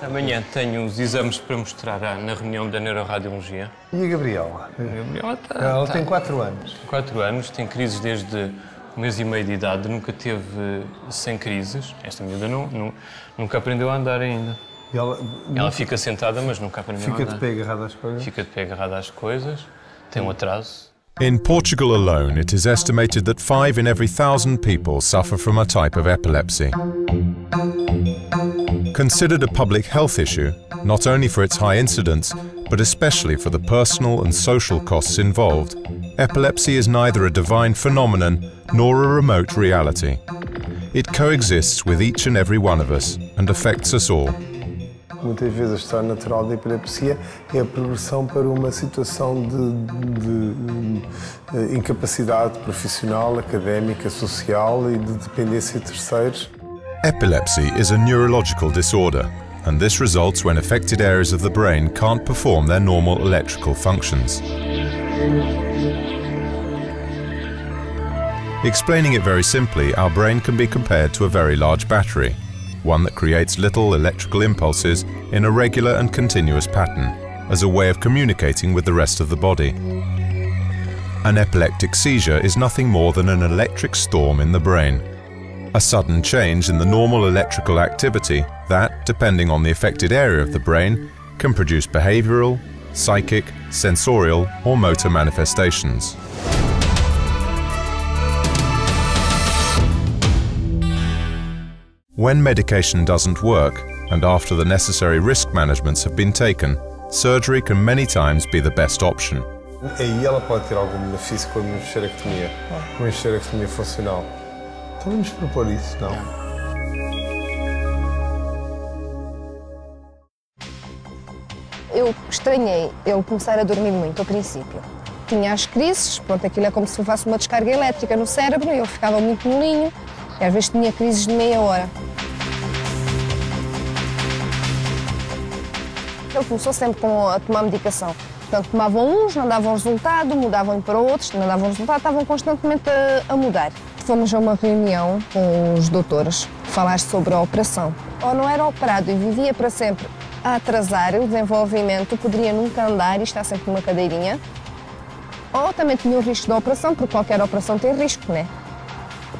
Amanhã tenho os exames para mostrar na reunião da neuroradiologia. E a Gabriela? A Gabriela Ela tem 4 anos. 4 anos, tem crises desde 1 mês e meio de idade, nunca teve sem crises. Esta miúda nunca aprendeu a andar ainda. Ela fica sentada, mas nunca aprendeu a andar. Fica de pé agarrada às coisas? Fica de pé agarrada às coisas, tem um atraso. In Portugal alone, it is estimated that 5 in every 1,000 people suffer from a type of epilepsy. Considered a public health issue, not only for its high incidence, but especially for the personal and social costs involved, epilepsy is neither a divine phenomenon nor a remote reality. It coexists with each and every one of us and affects us all. Muitas vezes o estado natural da epilepsia é a progressão para uma situação de incapacidade profissional, académica, social e de dependência de terceiros. Epilepsy is a neurological disorder, and this results when affected areas of the brain can't perform their normal electrical functions. Explaining it very simply, our brain can be compared to a very large battery, one that creates little electrical impulses in a regular and continuous pattern, as a way of communicating with the rest of the body. An epileptic seizure is nothing more than an electric storm in the brain. A sudden change in the normal electrical activity that, depending on the affected area of the brain, can produce behavioral, psychic, sensorial or motor manifestations. When medication doesn't work, and after the necessary risk managements have been taken, surgery can many times be the best option. Aí ela pode ter algum benefício com a enxerectomia funcional. Então vamos propor isso, não? Eu estranhei ele começar a dormir muito ao princípio. Tinha as crises, pronto, aquilo é como se fosse uma descarga elétrica no cérebro, e ele ficava muito molinho, e às vezes tinha crises de meia hora. Ele começou sempre a tomar medicação. Portanto, tomavam uns, não davam resultado, mudavam para outros, não davam resultado, estavam constantemente a mudar. Fomos a uma reunião com os doutores, falar sobre a operação. Ou não era operado e vivia para sempre a atrasar o desenvolvimento, poderia nunca andar e estar sempre numa cadeirinha. Ou também tinha o risco da operação, porque qualquer operação tem risco, né?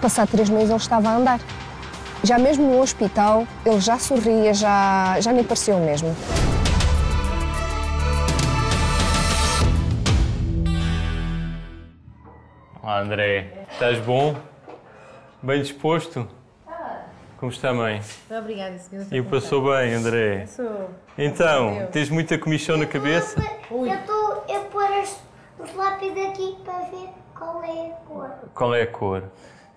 Passado 3 meses ele estava a andar. Já mesmo no hospital, ele já sorria, já me parecia o mesmo. Olá, André. Estás bom? Bem disposto? Como está, mãe? Obrigada, senhora. E passou bem, André? Passou. Então, tens muita comichão na cabeça? Ui. Eu estou a pôr os lápis aqui para ver qual é a cor. Qual é a cor?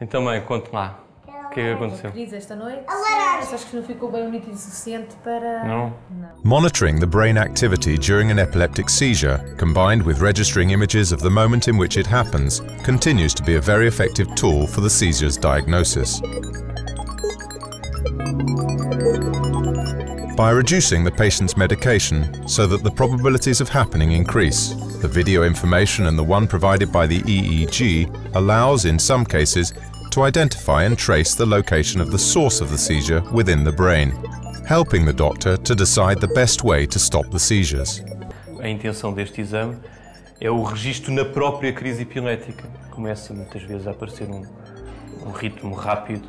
Então, mãe, conte lá. O que é que aconteceu? Crise esta noite. A laranja. Acho que não ficou bem bonito e suficiente para... Não? Monitoring the brain activity during an epileptic seizure, combined with registering images of the moment in which it happens, continues to be a very effective tool for the seizure's diagnosis. By reducing the patient's medication so that the probabilities of happening increase, the video information and the one provided by the EEG allows, in some cases, to identify and trace the location of the source of the seizure within the brain, helping the doctor to decide the best way to stop the seizures. A intenção deste exame é o registro na própria crise epilética. Começa muitas vezes a aparecer um ritmo rápido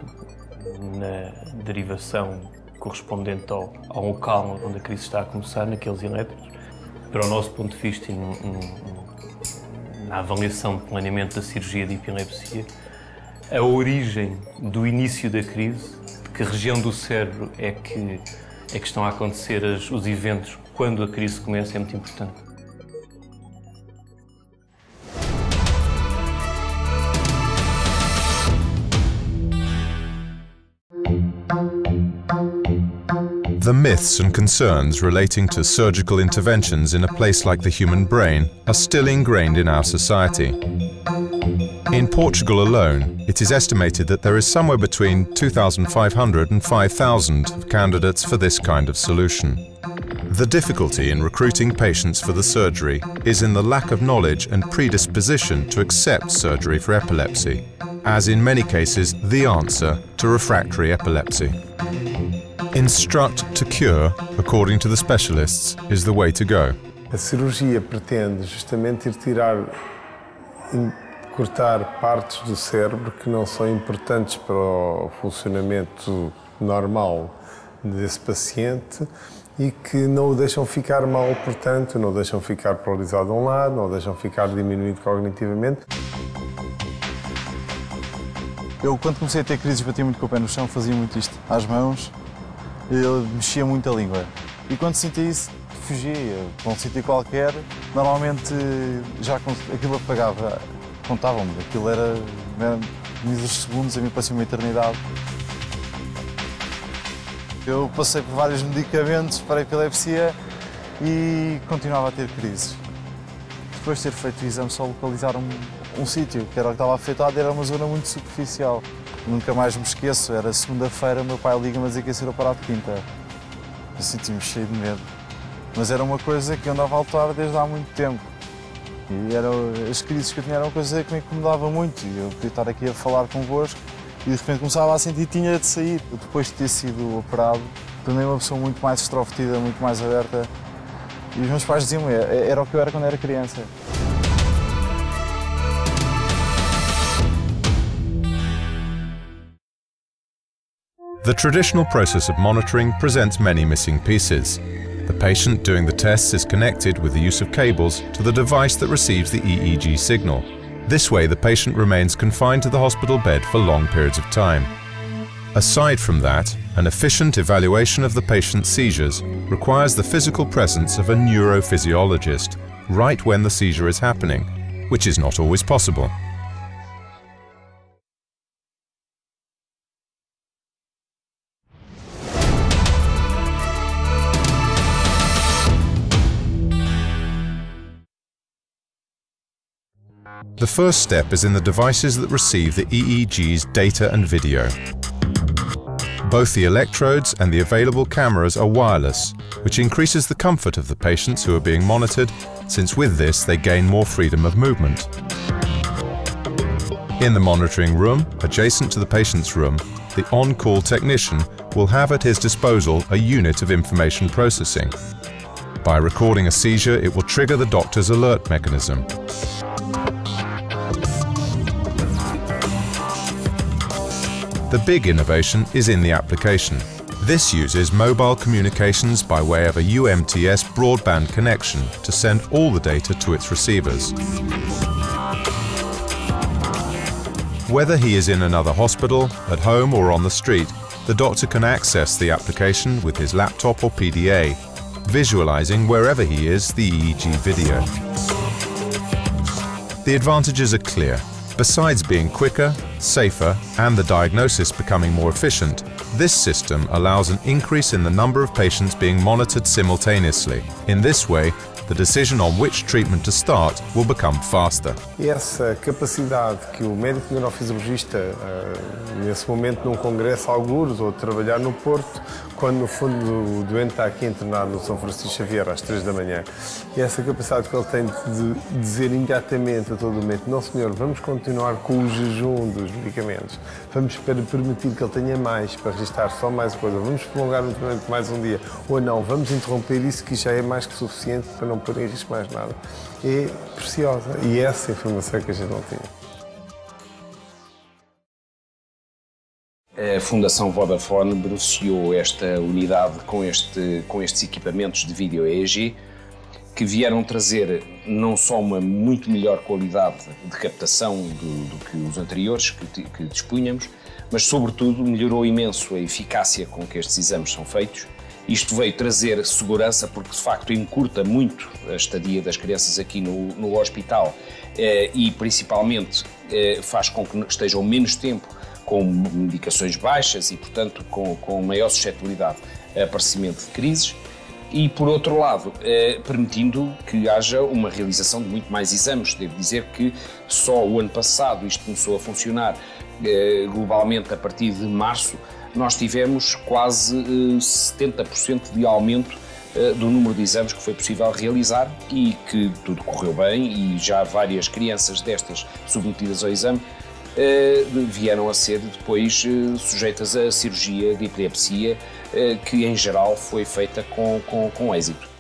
na derivação correspondente ao local onde a crise está a começar, naqueles elétricos. Para o nosso ponto de vista e na avaliação de planeamento da cirurgia de epilepsia, a origem do início da crise, de que região do cérebro é que estão a acontecer os eventos quando a crise começa, é muito importante. The myths and concerns relating to surgical interventions in a place like the human brain are still ingrained in our society. In Portugal alone, it is estimated that there is somewhere between 2,500 and 5,000 candidates for this kind of solution. The difficulty in recruiting patients for the surgery is in the lack of knowledge and predisposition to accept surgery for epilepsy, as in many cases the answer to refractory epilepsy. Instruct to cure, according to the specialists, is the way to go. A cirurgia pretende justamente cortar partes do cérebro que não são importantes para o funcionamento normal desse paciente e que não o deixam ficar mal, portanto, não o deixam ficar paralisado a um lado, não o deixam ficar diminuído cognitivamente. Eu, quando comecei a ter crises, batia muito com o pé no chão, fazia muito isto às mãos, eu mexia muito a língua. E quando sentia isso, fugia para um sítio qualquer, normalmente já aquilo apagava, contavam-me, aquilo era míseros segundos, a mim parecia uma eternidade. Eu passei por vários medicamentos para a epilepsia e continuava a ter crises. Depois de ter feito o exame, só localizaram um sítio, que era o que estava afetado, era uma zona muito superficial. Nunca mais me esqueço, era segunda-feira, o meu pai liga-me a dizer que ia ser operado quinta. Eu senti-me cheio de medo. Mas era uma coisa que eu andava a lutar desde há muito tempo. E as crises que eu tinha eram uma coisa que me incomodava muito. E eu podia estar aqui a falar convosco e de repente começava a sentir que tinha de sair. Depois de ter sido operado, tornei uma pessoa muito mais extrovertida, muito mais aberta. E os meus pais diziam-me, era o que eu era quando era criança. The traditional process of monitoring presents many missing pieces. The patient doing the tests is connected with the use of cables to the device that receives the EEG signal. This way, the patient remains confined to the hospital bed for long periods of time. Aside from that, an efficient evaluation of the patient's seizures requires the physical presence of a neurophysiologist right when the seizure is happening, which is not always possible. The first step is in the devices that receive the EEG's data and video. Both the electrodes and the available cameras are wireless, which increases the comfort of the patients who are being monitored, since with this they gain more freedom of movement. In the monitoring room, adjacent to the patient's room, the on-call technician will have at his disposal a unit of information processing. By recording a seizure, it will trigger the doctor's alert mechanism. The big innovation is in the application. This uses mobile communications by way of a UMTS broadband connection to send all the data to its receivers. Whether he is in another hospital, at home or on the street, the doctor can access the application with his laptop or PDA, visualizing wherever he is the EEG video. The advantages are clear. Besides being quicker, safer, and the diagnosis becoming more efficient, this system allows an increase in the number of patients being monitored simultaneously. In this way, the decision on which treatment to start will become faster. E essa capacidade que o médico neurofisiologista, nesse momento num congresso algures ou trabalhar no Porto, quando no fundo o doente está aqui internado no São Francisco Xavier às 3 da manhã, e essa capacidade que ele tem de dizer imediatamente a todo momento: não senhor, vamos continuar com o jejum dos medicamentos, vamos permitir que ele tenha mais, para registrar só mais coisa, vamos prolongar o tratamento mais um dia, ou não, vamos interromper isso que já é mais que suficiente para não pôr em risco mais nada. É preciosa e essa informação que a gente não tinha. A Fundação Vodafone beneficiou esta unidade com estes equipamentos de vídeo EEG que vieram trazer não só uma muito melhor qualidade de captação do que os anteriores que dispunhamos, mas sobretudo melhorou imenso a eficácia com que estes exames são feitos. Isto veio trazer segurança porque de facto encurta muito a estadia das crianças aqui no hospital e principalmente faz com que estejam menos tempo com medicações baixas e, portanto, com maior suscetibilidade a aparecimento de crises e, por outro lado, permitindo que haja uma realização de muito mais exames. Devo dizer que só o ano passado isto começou a funcionar globalmente a partir de março. Nós tivemos quase 70% de aumento do número de exames que foi possível realizar e que tudo correu bem e já várias crianças destas submetidas ao exame vieram a ser depois sujeitas a cirurgia de epilepsia, que em geral foi feita com êxito.